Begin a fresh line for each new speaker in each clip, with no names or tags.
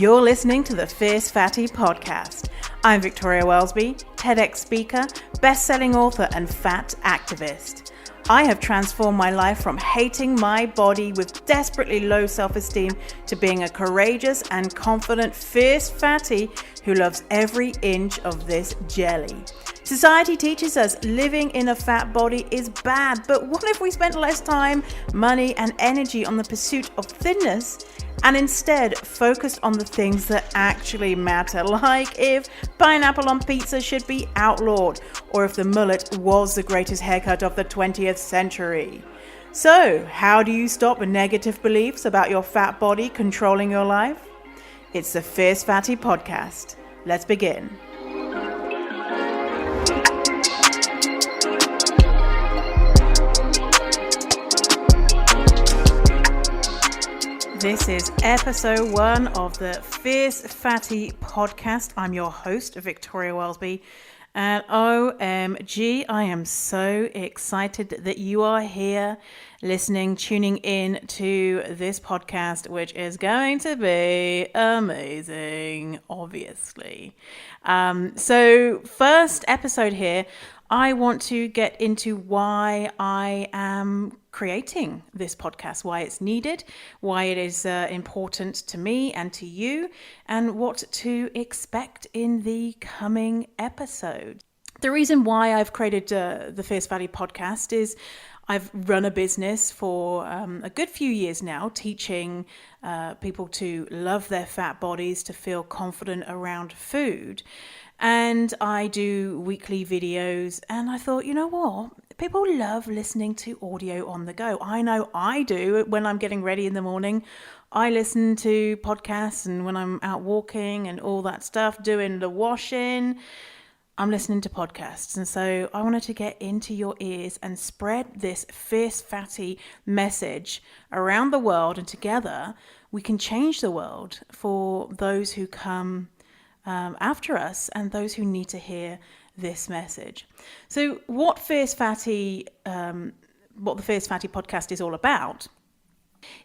You're listening to the Fierce Fatty Podcast. I'm Victoria Welsby, TEDx speaker, best-selling author, and fat activist. I have transformed my life from hating my body with desperately low self-esteem to being a courageous and confident fierce fatty who loves every inch of this jelly. Society teaches us living in a fat body is bad, but what if we spent less time, money, and energy on the pursuit of thinness and instead focused on the things that actually matter, like if pineapple on pizza should be outlawed, or if the mullet was the greatest haircut of the 20th century. So, how do you stop negative beliefs about your fat body controlling your life? It's the Fierce Fatty Podcast. Let's begin. This is episode 1 of the Fierce Fatty Podcast. I'm your host, Victoria Welsby. And OMG, I am so excited that you are here listening, tuning in to this podcast, which is going to be amazing, obviously. So first episode here, I want to get into why I am creating this podcast, why it's needed, why it is important to me and to you, and what to expect in the coming episode. The reason why I've created the Fierce Fatty Podcast is I've run a business for a good few years now, teaching people to love their fat bodies, to feel confident around food. And I do weekly videos, and I thought, you know what? People love listening to audio on the go. I know I do. When I'm getting ready in the morning, I listen to podcasts, and when I'm out walking and all that stuff, doing the washing, I'm listening to podcasts. And so I wanted to get into your ears and spread this fierce fatty message around the world, and together we can change the world for those who come after us and those who need to hear this message. So what the Fierce Fatty Podcast is all about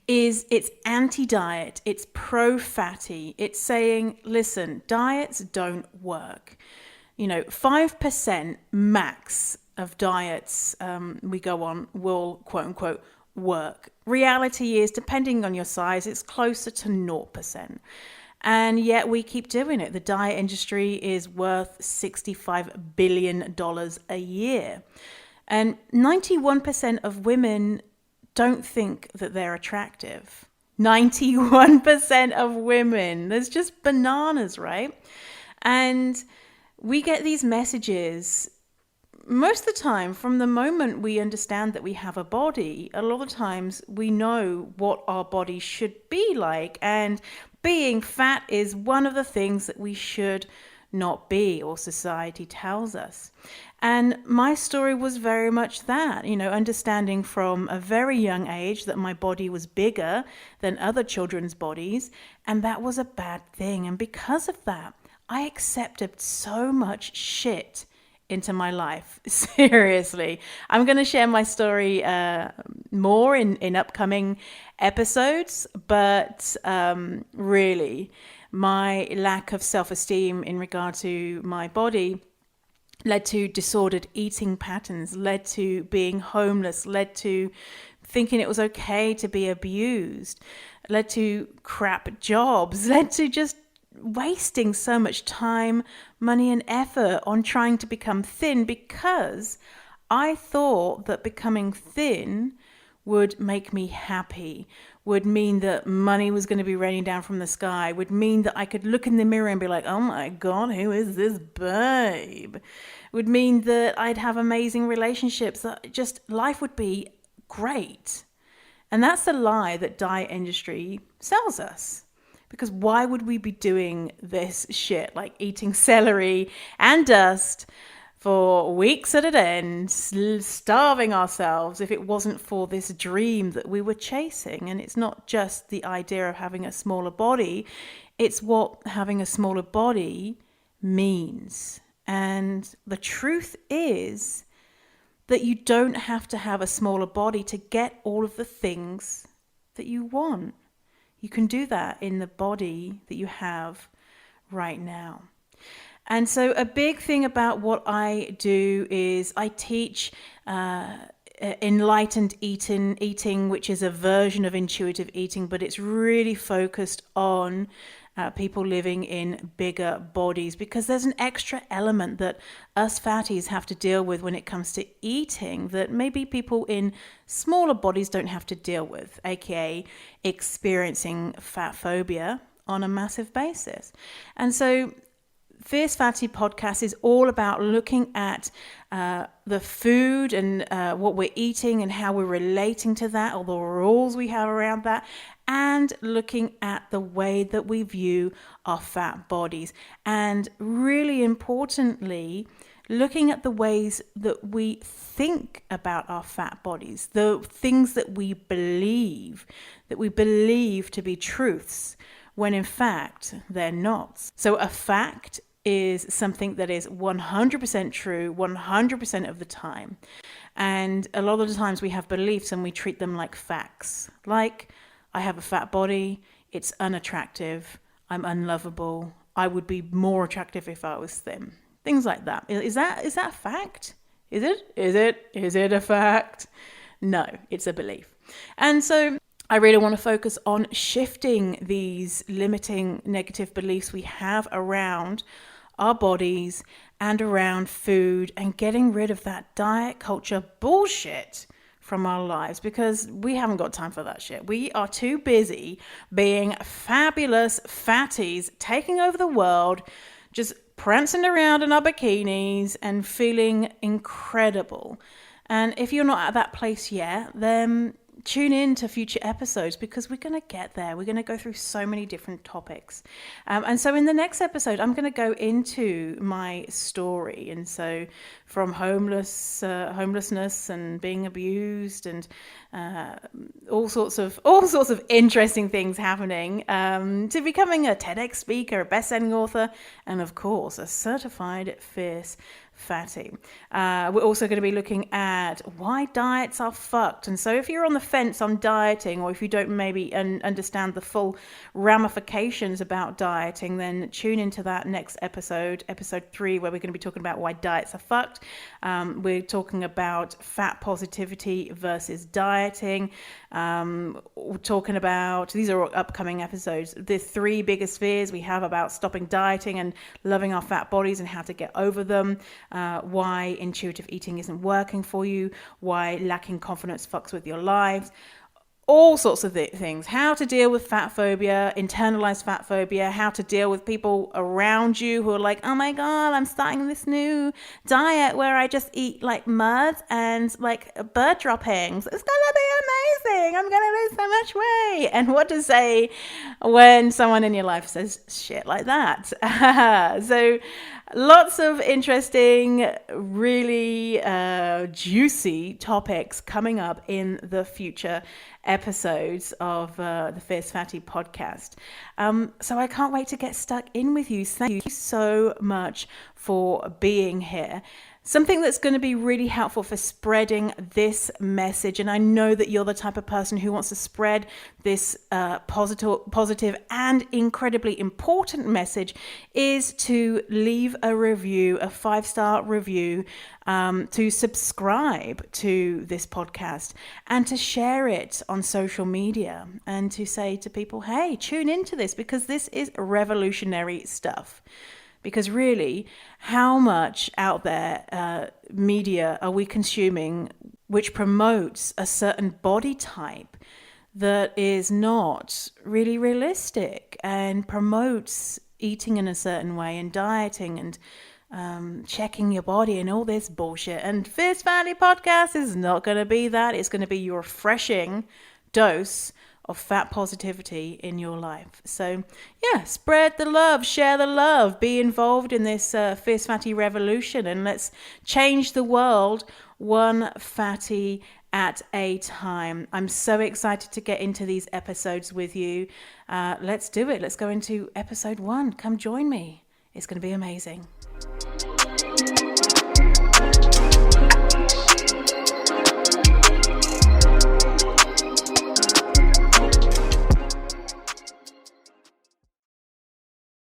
is it's anti-diet, it's pro-fatty. It's saying, listen, diets don't work. 5% max of diets we go on will, quote unquote, work. Reality is, depending on your size, it's closer to 0%. And yet we keep doing it. The diet industry is worth $65 billion a year. And 91% of women don't think that they're attractive. 91% of women. There's just bananas, right? And we get these messages most of the time from the moment we understand that we have a body. A lot of times we know what our body should be like, and being fat is one of the things that we should not be, or society tells us. And my story was very much that, understanding from a very young age that my body was bigger than other children's bodies, and that was a bad thing. And because of that, I accepted so much shit into my life. Seriously. I'm going to share my story more in upcoming episodes, but really my lack of self-esteem in regard to my body led to disordered eating patterns, led to being homeless, led to thinking it was okay to be abused, led to crap jobs, led to just wasting so much time, money, and effort on trying to become thin, because I thought that becoming thin would make me happy, would mean that money was going to be raining down from the sky, would mean that I could look in the mirror and be like, oh my God, who is this babe? Would mean that I'd have amazing relationships, that just life would be great. And that's the lie that diet industry sells us. Because why would we be doing this shit, like eating celery and dust for weeks at an end, starving ourselves, if it wasn't for this dream that we were chasing? And it's not just the idea of having a smaller body, it's what having a smaller body means. And the truth is that you don't have to have a smaller body to get all of the things that you want. You can do that in the body that you have right now. And so a big thing about what I do is I teach enlightened eating, which is a version of intuitive eating, but it's really focused on people living in bigger bodies, because there's an extra element that us fatties have to deal with when it comes to eating that maybe people in smaller bodies don't have to deal with, aka experiencing fat phobia on a massive basis. And so Fierce Fatty podcast is all about looking at the food and what we're eating and how we're relating to that, all the rules we have around that, and looking at the way that we view our fat bodies. And really importantly, looking at the ways that we think about our fat bodies, the things that we believe to be truths, when in fact they're not. So a fact is something that is 100% true 100% of the time. And a lot of the times we have beliefs and we treat them like facts. Like, I have a fat body, it's unattractive, I'm unlovable, I would be more attractive if I was thin. Things like that. Is that a fact? Is it a fact? No, it's a belief. And so I really want to focus on shifting these limiting negative beliefs we have around our bodies and around food, and getting rid of that diet culture bullshit from our lives, because we haven't got time for that shit. We are too busy being fabulous fatties, taking over the world, just prancing around in our bikinis and feeling incredible. And if you're not at that place yet, then tune in to future episodes, because we're going to get there. We're going to go through so many different topics. And so in the next episode, I'm going to go into my story. And so from homelessness and being abused and all sorts of interesting things happening, to becoming a TEDx speaker, a best-selling author, and of course, a certified fierce fatty. We're also going to be looking at why diets are fucked. And so if you're on the fence on dieting, or if you don't maybe understand the full ramifications about dieting, then tune into that next episode 3, where we're going to be talking about why diets are fucked. We're talking about fat positivity versus dieting. We're talking about, these are all upcoming episodes, the 3 biggest fears we have about stopping dieting and loving our fat bodies and how to get over them. Why intuitive eating isn't working for you, why lacking confidence fucks with your lives, all sorts of things. How to deal with fat phobia, internalized fat phobia, how to deal with people around you who are like, oh my God, I'm starting this new diet where I just eat like mud and like bird droppings. It's gonna be amazing. I'm gonna lose so much weight. And what to say when someone in your life says shit like that. So lots of interesting, really juicy topics coming up in the future episodes of the Fierce Fatty podcast. So I can't wait to get stuck in with you. Thank you so much for being here. Something that's going to be really helpful for spreading this message, and I know that you're the type of person who wants to spread this positive and incredibly important message, is to leave a review, a 5-star review, to subscribe to this podcast, and to share it on social media, and to say to people, hey, tune into this, because this is revolutionary stuff. Because really, how much out there media are we consuming which promotes a certain body type that is not really realistic, and promotes eating in a certain way and dieting and checking your body and all this bullshit. And Fierce Fatty podcast is not going to be that. It's going to be your refreshing dose of fat positivity in your life. So yeah, spread the love, share the love, be involved in this Fierce Fatty revolution, and let's change the world one fatty at a time. I'm so excited to get into these episodes with you. Let's do it. Let's go into episode 1. Come join me. It's going to be amazing.